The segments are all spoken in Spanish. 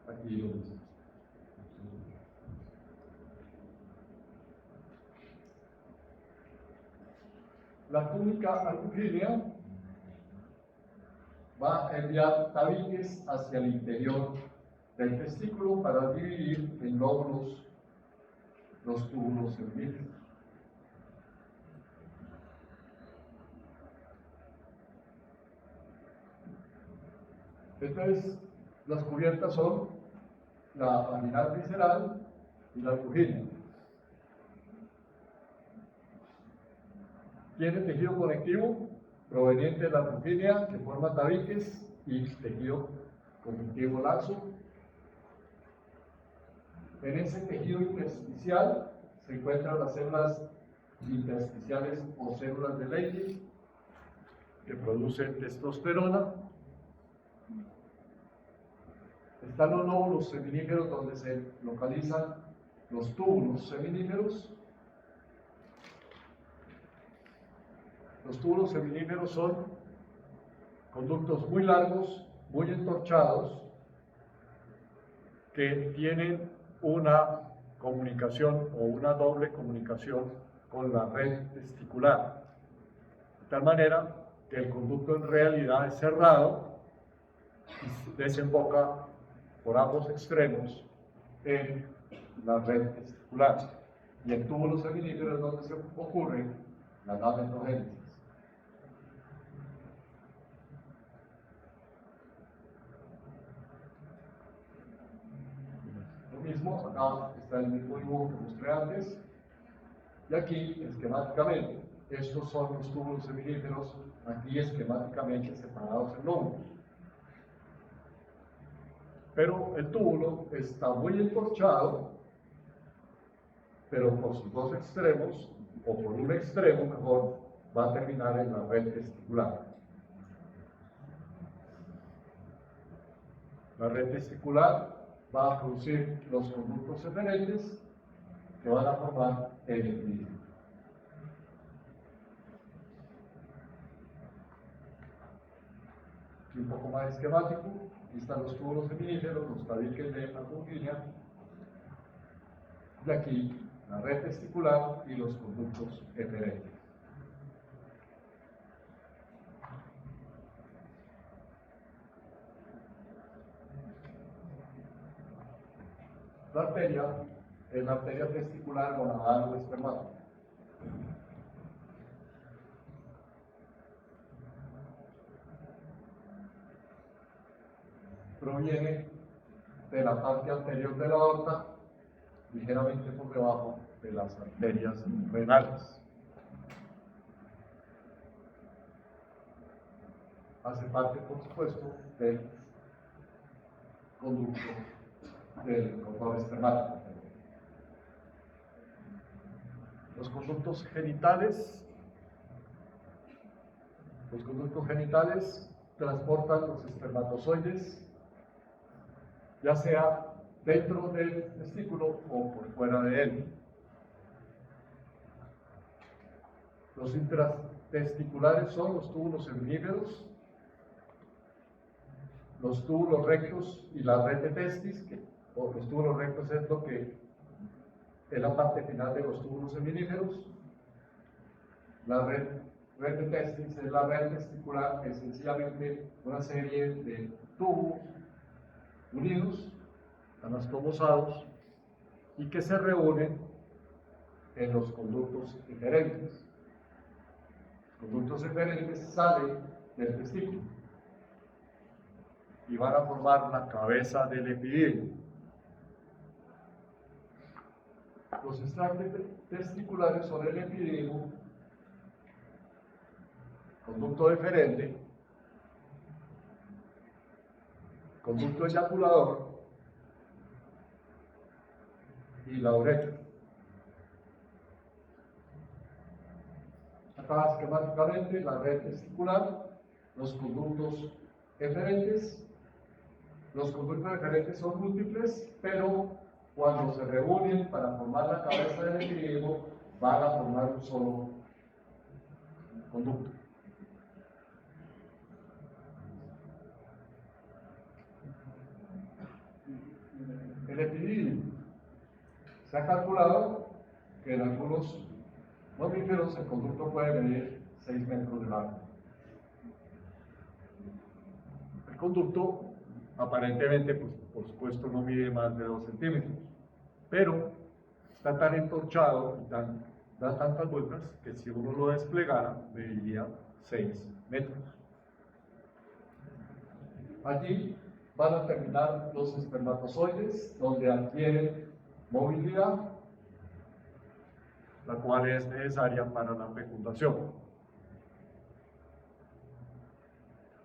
Aquí lo mismo. La túnica arcuginea va a enviar tabiques hacia el interior del testículo para dividir en lóbulos los túbulos seminíferos. Entonces, las cubiertas son la vaginal visceral y la arcuginea. Tiene tejido conectivo proveniente de la arcuginea que forma tabiques y tejido conjuntivo laxo. En ese tejido intersticial se encuentran las células intersticiales o células de Leydig que producen testosterona. Están los lóbulos seminíferos donde se localizan los túbulos seminíferos. Los túbulos seminíferos son conductos muy largos, muy entorchados, que tienen una comunicación o una doble comunicación con la red testicular, de tal manera que el conducto en realidad es cerrado y desemboca por ambos extremos en la red testicular. Y el túbulo seminífero es donde se ocurre la gametogénesis. Lo mismo, acá está el mismo dibujo que mostré antes, y aquí esquemáticamente, estos son los túbulos seminíferos, aquí esquemáticamente separados en lóbulos. Pero el túbulo está muy entorchado, pero por sus dos extremos, o por un extremo mejor, va a terminar en la red testicular. La red testicular va a producir los conductos eferentes que van a formar el epidídimo. Aquí un poco más esquemático, aquí están los túbulos seminíferos, los tabiques de arcuginea, y aquí la red testicular y los conductos eferentes. La arteria es la arteria testicular gonadal o espermática. Proviene de la parte anterior de la aorta, ligeramente por debajo de las arterias renales. Hace parte, por supuesto, del conducto del cordón espermático. Los conductos genitales transportan los espermatozoides, ya sea dentro del testículo o por fuera de él. Los intratesticulares son los túbulos seminíferos, los túbulos rectos y la red de testis, los túbulos rectos es lo que es la parte final de los túbulos seminíferos. La red de testis es la red testicular, que es sencillamente una serie de tubos unidos, anastomosados, y que se reúnen en los conductos eferentes. Los conductos eferentes salen del testículo y van a formar la cabeza del epidídimo. Los extractos testiculares son el epidídimo, conducto deferente, conducto eyaculador y la uretra. Acá esquemáticamente la red testicular, los conductos eferentes. Los conductos eferentes son múltiples, pero cuando se reúnen para formar la cabeza del epidídimo, van a formar un solo conducto. El epidídimo. Se ha calculado que en algunos mamíferos el conducto puede medir 6 metros de largo. El conducto aparentemente, pues, por supuesto, no mide más de 2 centímetros, pero está tan entorchado y da tantas vueltas que si uno lo desplegara, mediría 6 metros. Allí van a terminar los espermatozoides, donde adquieren movilidad, la cual es necesaria para la fecundación.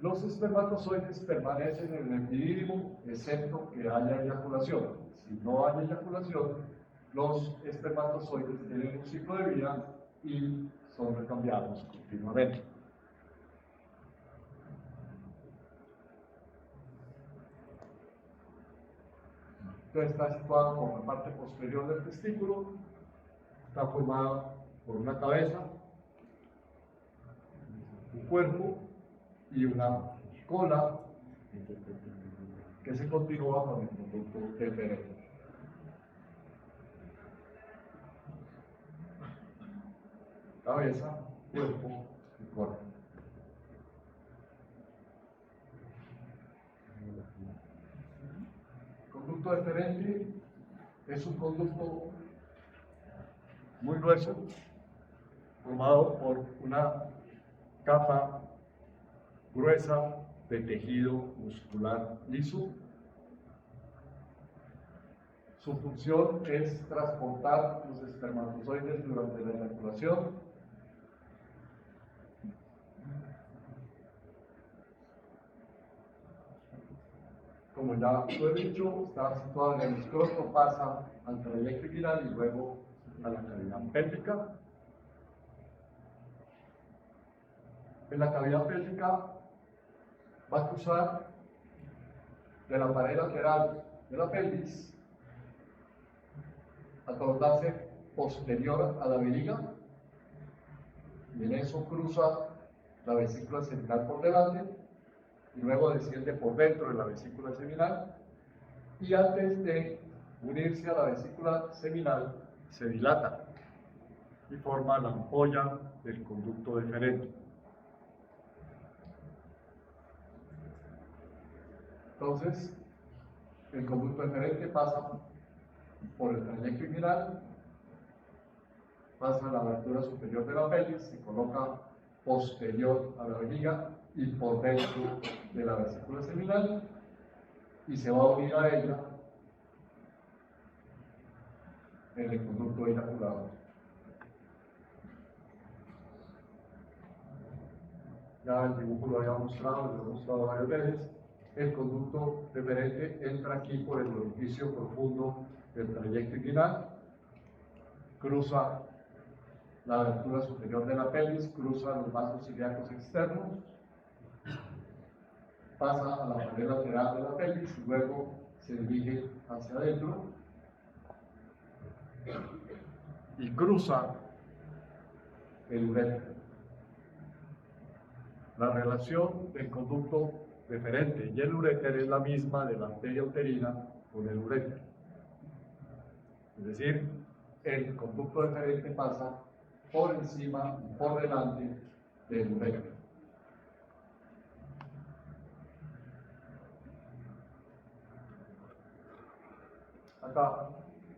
Los espermatozoides permanecen en el epidídimo, excepto que haya eyaculación. Si no hay eyaculación, los espermatozoides tienen un ciclo de vida y son recambiados continuamente. Entonces está situado por la parte posterior del testículo, está formado por una cabeza, un cuerpo y una cola que se continúa con el conducto deferente. Cabeza, cuerpo y cola. Conducto deferente es un conducto muy grueso, formado por una capa gruesa de tejido muscular liso. Su función es transportar los espermatozoides durante la eyaculación. Como ya lo he dicho, está situado en el escroto, pasa al trayecto inguinal y luego a la cavidad pélvica. En la cavidad pélvica va a cruzar de la pared lateral de la pelvis a colocarse posterior a la vejiga, y en eso cruza la vesícula seminal por delante y luego desciende por dentro de la vesícula seminal, y antes de unirse a la vesícula seminal se dilata y forma la ampolla del conducto deferente. Entonces, el conducto deferente pasa por el trayecto inguinal, pasa a la abertura superior de la pelvis, se coloca posterior a la vejiga y por dentro de la vesícula seminal, y se va a unir a ella en el conducto eyaculador. Ya el dibujo lo había mostrado, lo he mostrado varias veces. El conducto deferente entra aquí por el orificio profundo del trayecto inguinal, cruza la abertura superior de la pelvis, cruza los vasos ilíacos externos, pasa a la pared lateral de la pelvis y luego se dirige hacia adentro y cruza el uréter. La relación del conducto deferente y el uréter es la misma de la arteria uterina con el uréter. Es decir, el conducto deferente pasa por encima y por delante del uréter. Acá,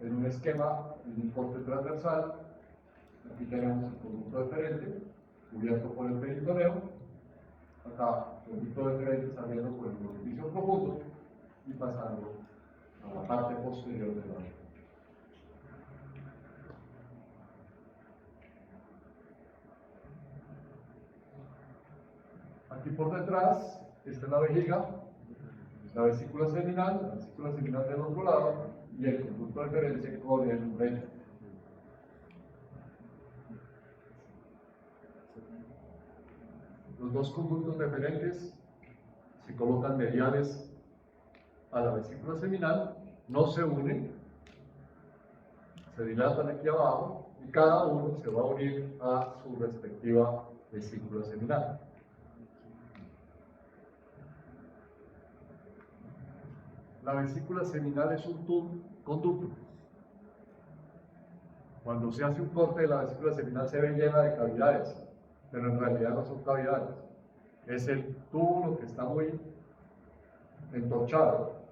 en un esquema, en un corte transversal, aquí tenemos el conducto deferente cubierto por el peritoneo. Acá, el conducto deferente saliendo por el orificio profundo y pasando a la parte posterior de la vejiga. Aquí por detrás está la vejiga, la vesícula seminal del otro lado y el conducto deferente con el uréter. Los dos conductos deferentes se colocan mediales a la vesícula seminal, no se unen, se dilatan aquí abajo y cada uno se va a unir a su respectiva vesícula seminal. La vesícula seminal es un conducto. Cuando se hace un corte de la vesícula seminal se ve llena de cavidades, pero en realidad no son cavidades. Es el túbulo que está muy entorchado.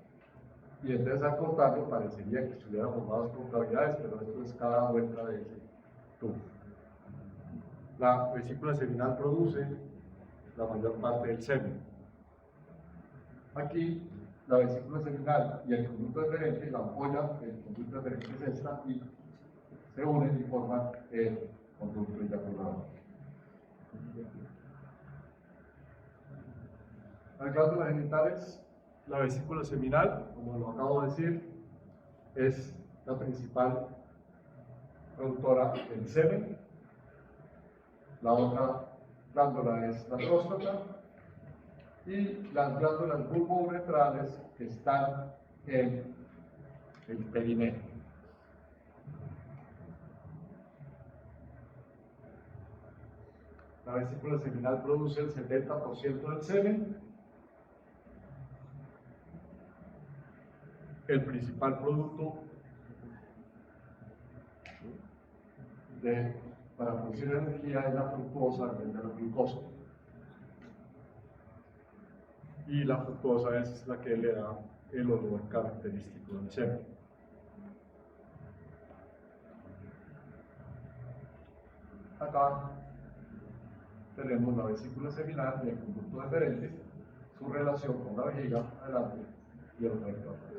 Y entonces al cortarlo parecería que estuviera formado por cavidades, pero esto es cada vuelta de ese tubo. La vesícula seminal produce la mayor parte del semen. Aquí la vesícula seminal y el conducto deferente, la ampolla del conducto deferente es esta, y se unen y forman el conducto eyaculador. Las glándulas genitales, la vesícula seminal, como lo acabo de decir, es la principal productora del semen. La otra glándula es la próstata y las glándulas bulbouretrales están en el perineo. La vesícula seminal produce el 70% del semen. El principal producto para producir energía es la fructuosa en vez de la glucosa. Y la fructuosa es la que le da el olor característico del semen. Acá tenemos la vesícula seminal y el conducto deferente, su relación con la vejiga adelante y el recto atrás.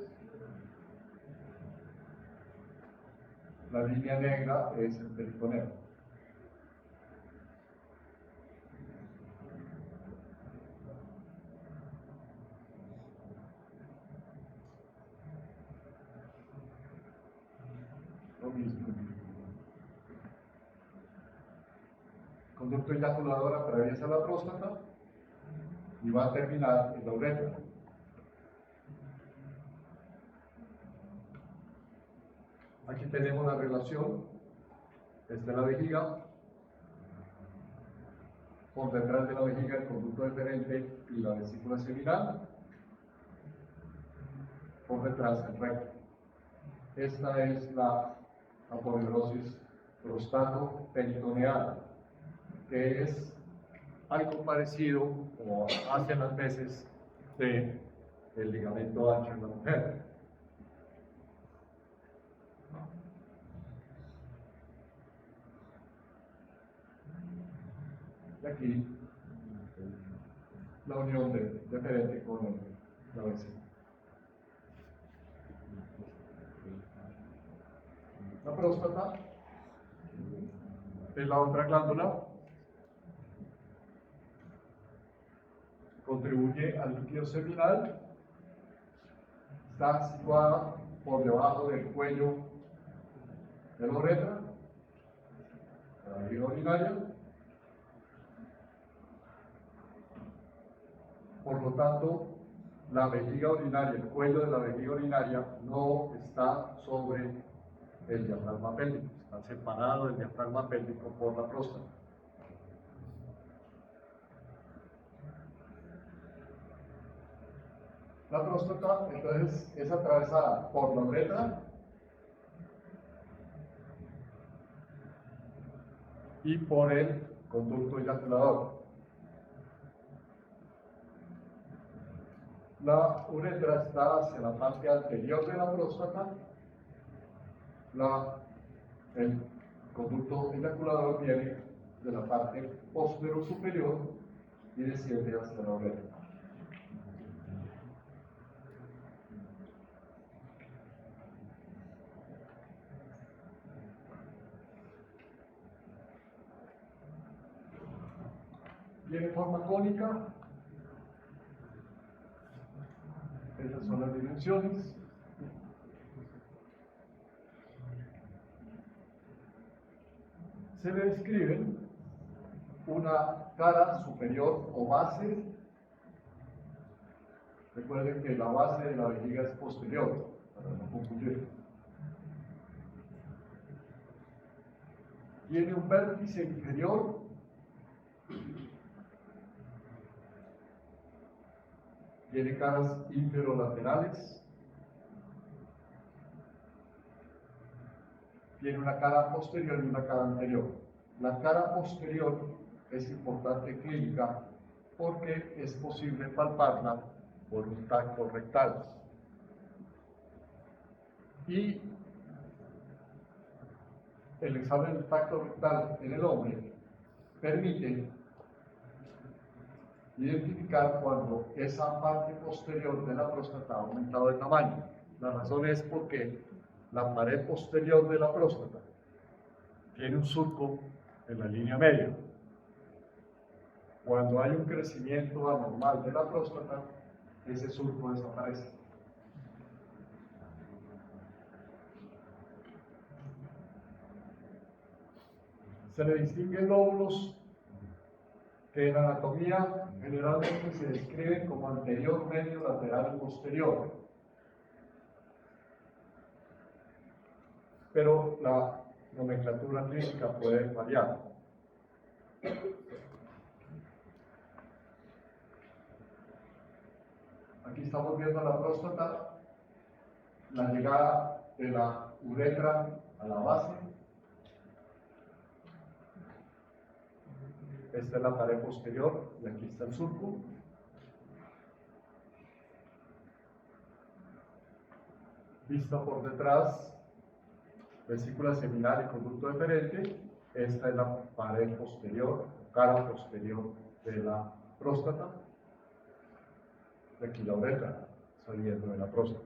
La línea negra es el peritoneo. Lo mismo. Conducto eyaculador atraviesa la próstata y va a terminar en la uretra. Aquí tenemos la relación. Esta es la vejiga. Por detrás de la vejiga el conducto deferente y la vesícula seminal. Por detrás el recto. Esta es la aponeurosis prostato-peritoneal, que es algo parecido, como hace las veces, del ligamento ancho en la mujer. Y aquí la unión deferente con la vesícula. La próstata es la otra glándula, contribuye al líquido seminal, está situada por debajo del cuello de la uretra, la vejiga urinaria. Por lo tanto, la vejiga urinaria, el cuello de la vejiga urinaria no está sobre el diafragma pélvico, está separado del diafragma pélvico por la próstata. La próstata, entonces, es atravesada por la uretra y por el conducto eyaculador. La uretra está hacia la parte anterior de la próstata. El conducto eyaculador viene de la parte posterior superior y desciende hacia la uretra. Tiene forma cónica. Esas son las dimensiones. Se le describe una cara superior o base. Recuerden que la base de la vejiga es posterior, para no confundir. Tiene un vértice inferior. Tiene caras inferolaterales tiene una cara posterior y una cara anterior. La cara posterior es importante clínica porque es posible palparla por un tacto rectal. Y el examen del tacto rectal en el hombre permite identificar cuando esa parte posterior de la próstata ha aumentado de tamaño. La razón es porque la pared posterior de la próstata tiene un surco en la línea media. Cuando hay un crecimiento anormal de la próstata, ese surco desaparece. Se le distinguen lóbulos que en anatomía generalmente se describen como anterior, medio, lateral y posterior. Pero la nomenclatura clínica puede variar. Aquí estamos viendo la próstata, la llegada de la uretra a la base. Esta es la pared posterior y aquí está el surco. Vista por detrás, vesícula seminal y conducto deferente. Esta es la pared posterior, cara posterior de la próstata. Aquí la uretra saliendo de la próstata.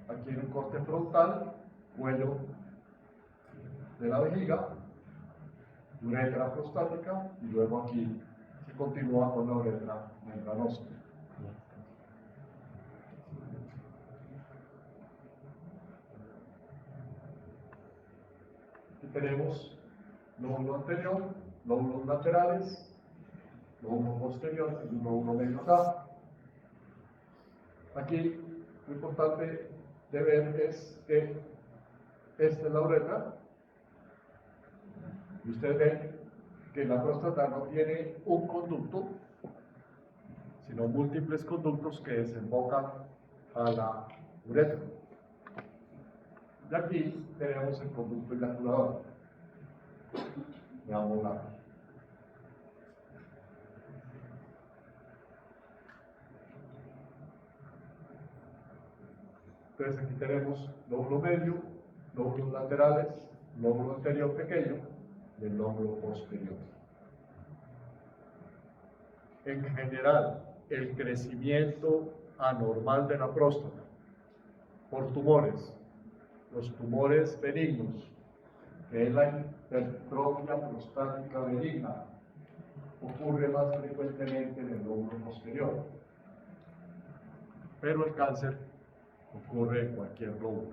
Aquí en un corte frontal, cuello de la vejiga, uretra prostática y luego aquí se continúa con la uretra membranosa. Aquí tenemos lóbulo anterior, lóbulos laterales, lóbulo posterior y un lóbulo medio acá. Aquí lo importante de ver es que esta es la uretra y ustedes ven que la próstata no tiene un conducto, sino múltiples conductos que desembocan a la uretra. Y aquí tenemos el conducto eyaculador. Veamos la. Entonces aquí tenemos lóbulo medio, lóbulos laterales, lóbulo anterior pequeño y el lóbulo posterior. En general, el crecimiento anormal de la próstata por tumores, los tumores benignos, que es la hipertrofia prostática benigna, ocurre más frecuentemente en el lóbulo posterior, pero el cáncer ocurre en cualquier lóbulo.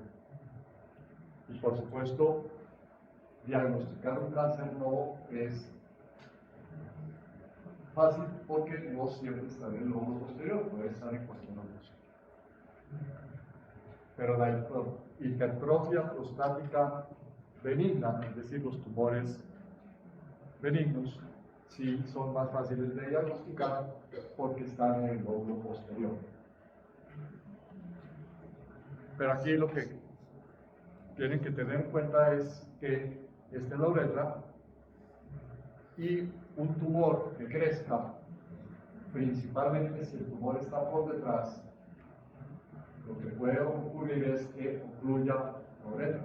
Y por supuesto, diagnosticar un cáncer no es fácil porque no siempre está en el lóbulo posterior, puede estar en cualquier lóbulo. Pero la hipertrofia prostática benigna, es decir, los tumores benignos, sí son más fáciles de diagnosticar porque están en el lóbulo posterior. Pero aquí lo que tienen que tener en cuenta es que esta es la uretra y un tumor que crezca, principalmente si el tumor está por detrás, lo que puede ocurrir es que ocluya la uretra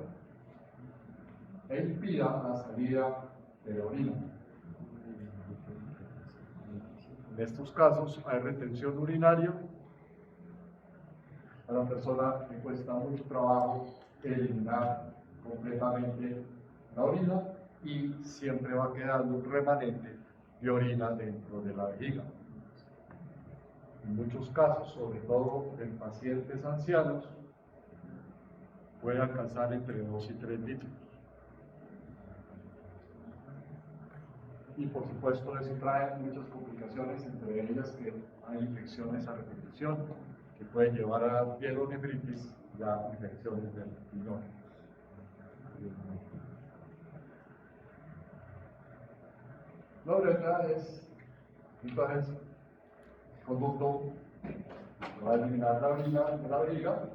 e impida la salida de la orina. En estos casos hay retención urinaria. A la persona le cuesta mucho trabajo eliminar completamente la orina y siempre va quedando un remanente de orina dentro de la vejiga. En muchos casos, sobre todo en pacientes ancianos, puede alcanzar entre 2 y 3 litros. Y por supuesto eso trae muchas complicaciones, entre ellas que hay infecciones a repetición, que pueden llevar a pielonefritis y a infecciones del riñón. La uretra es entonces conducto va a eliminar la vejiga,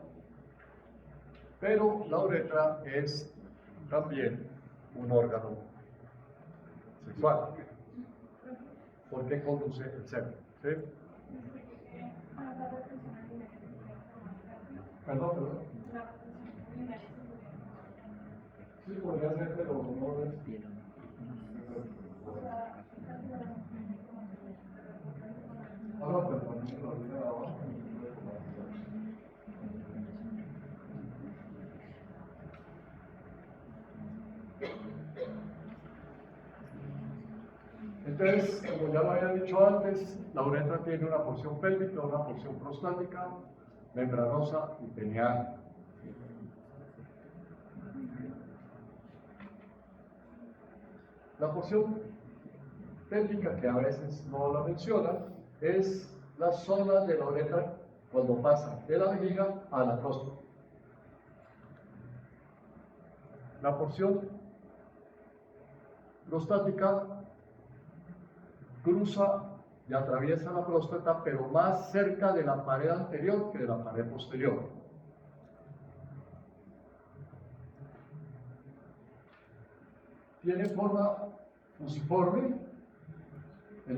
pero la uretra es también un órgano sexual, porque conduce el semen. ¿Sí? Perdón. Sí, podría ser, pero no es. Ahora, perdón, entonces, como ya lo había dicho antes, la uretra tiene una porción pélvica, una porción prostática, membranosa y pineal. La porción pélvica, que a veces no la mencionan, es la zona de la uretra cuando pasa de la vejiga a la próstata. La porción prostática cruza y atraviesa la próstata, pero más cerca de la pared anterior que de la pared posterior. Tiene forma fusiforme,